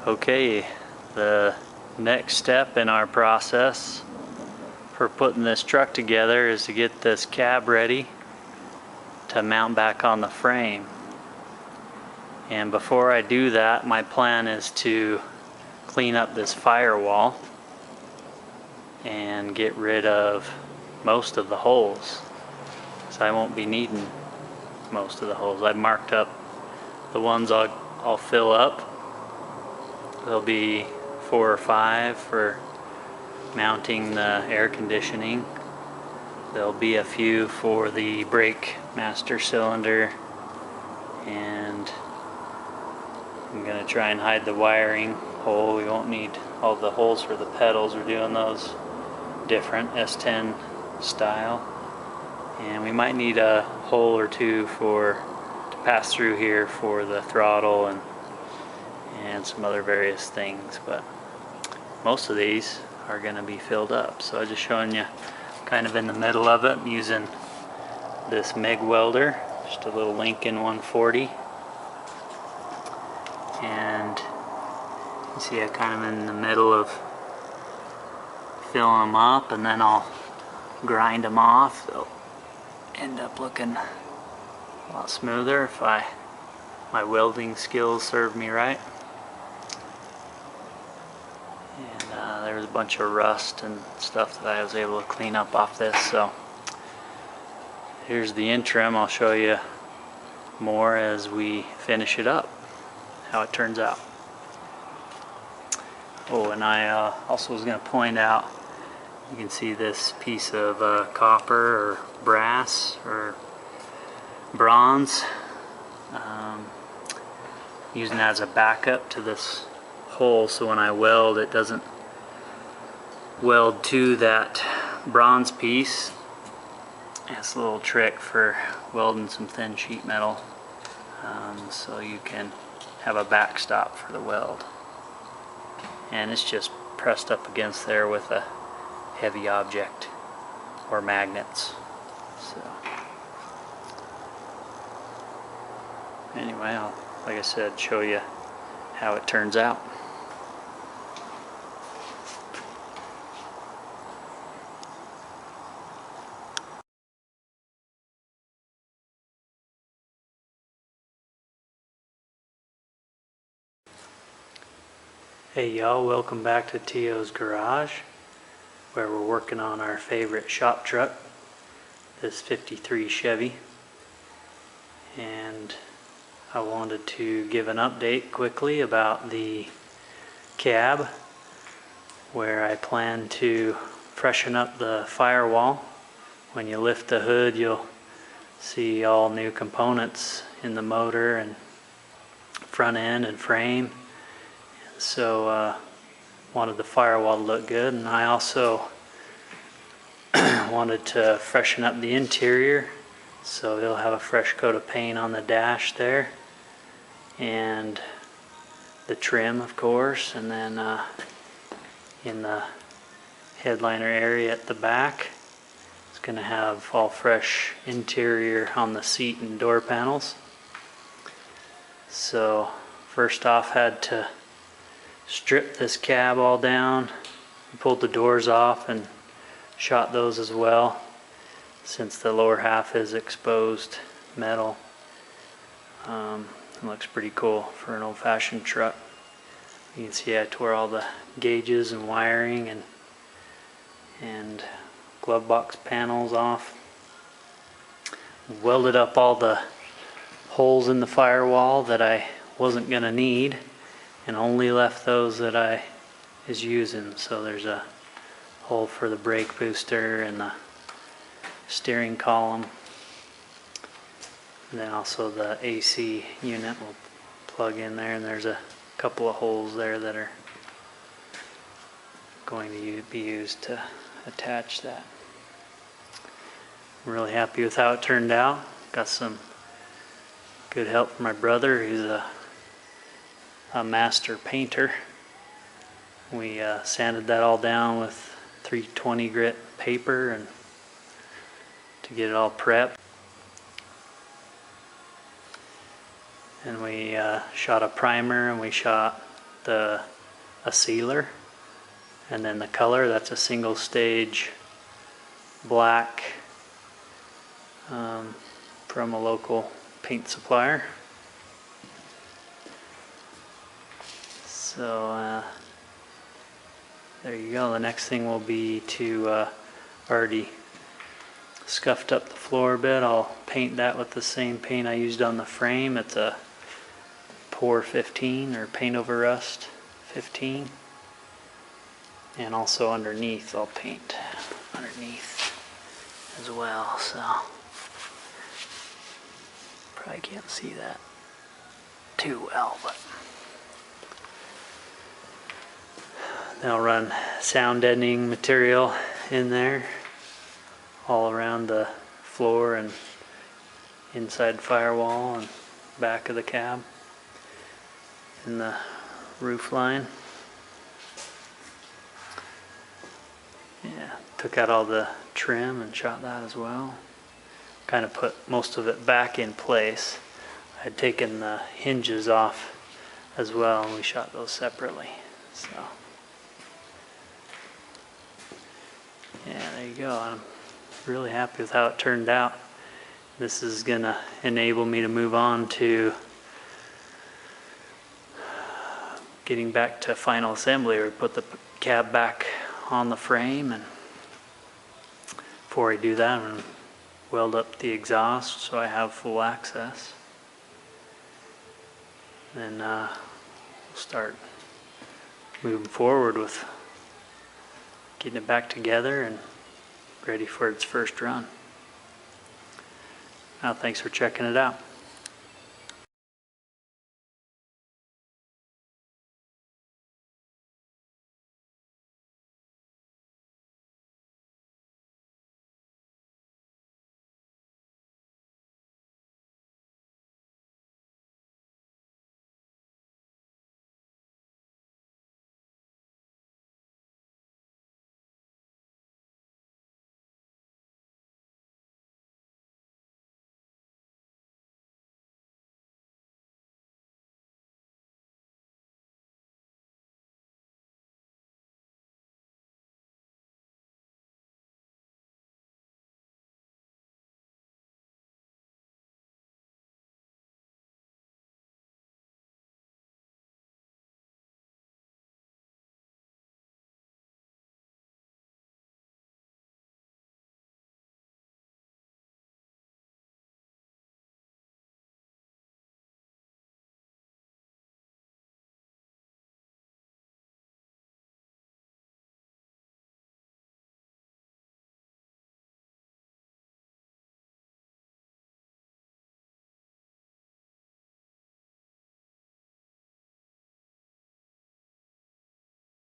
Okay, the next step in our process for putting this truck together is to get this cab ready to mount back on the frame. And before I do that, my plan is to clean up this firewall and get rid of most of the holes, so I won't be needing most of the holes. I've marked up the ones I'll fill up. There'll be 4 or 5 for mounting the air conditioning. There'll be a few for the brake master cylinder, and I'm going to try and hide the wiring hole. We won't need all the holes for the pedals. We're doing those different, S10 style. And we might need a hole or two to pass through here for the throttle and some other various things, but most of these are going to be filled up. So I'm just showing you kind of in the middle of it. I'm using this MIG welder, just a little Lincoln 140, and you see I kind of in the middle of filling them up, and then I'll grind them off. They'll end up looking a lot smoother if my welding skills serve me right. And there was a bunch of rust and stuff that I was able to clean up off this. So here's the interim. I'll show you more as we finish it up, how it turns out. Oh, and I also was going to point out, you can see this piece of copper or brass or bronze, using that as a backup to this hole, so when I weld, it doesn't weld to that bronze piece. It's a little trick for welding some thin sheet metal, so you can have a backstop for the weld. And it's just pressed up against there with a heavy object or magnets. So anyway, I'll, like I said, show you how it turns out. Hey y'all, welcome back to Tio's Garage, where we're working on our favorite shop truck, this 53 Chevy. And I wanted to give an update quickly about the cab, where I plan to freshen up the firewall. When you lift the hood, you'll see all new components in the motor and front end and frame. So wanted the firewall to look good, and I also wanted to freshen up the interior, so it'll have a fresh coat of paint on the dash there, and the trim, of course, and then in the headliner area at the back, it's going to have all fresh interior on the seat and door panels. So first off, had to strip this cab all down, pulled the doors off and shot those as well, since the lower half is exposed metal. It looks pretty cool for an old-fashioned truck. You can see I tore all the gauges and wiring and glove box panels off. Welded up all the holes in the firewall that I wasn't going to need, and only left those that I is using. So there's a hole for the brake booster and the steering column, and then also the AC unit will plug in there, and there's a couple of holes there that are going to be used to attach that. I'm really happy with how it turned out. Got some good help from my brother, who's a master painter. We sanded that all down with 320 grit paper and to get it all prepped. And we shot a primer, and we shot a sealer, and then the color, that's a single stage black from a local paint supplier. So there you go. The next thing will be to already scuffed up the floor a bit. I'll paint that with the same paint I used on the frame. It's a Pour 15 or Paint Over Rust 15. And also underneath, I'll paint underneath as well. So probably can't see that too well, but then I'll run sound deadening material in there all around the floor and inside firewall and back of the cab and the roof line. Yeah, took out all the trim and shot that as well. Kind of put most of it back in place. I had taken the hinges off as well, and we shot those separately. So yeah, there you go. I'm really happy with how it turned out. This is gonna enable me to move on to getting back to final assembly, or put the cab back on the frame. And before I do that, I'm gonna weld up the exhaust so I have full access. Then we'll start moving forward with getting it back together and ready for its first run. Now, thanks for checking it out.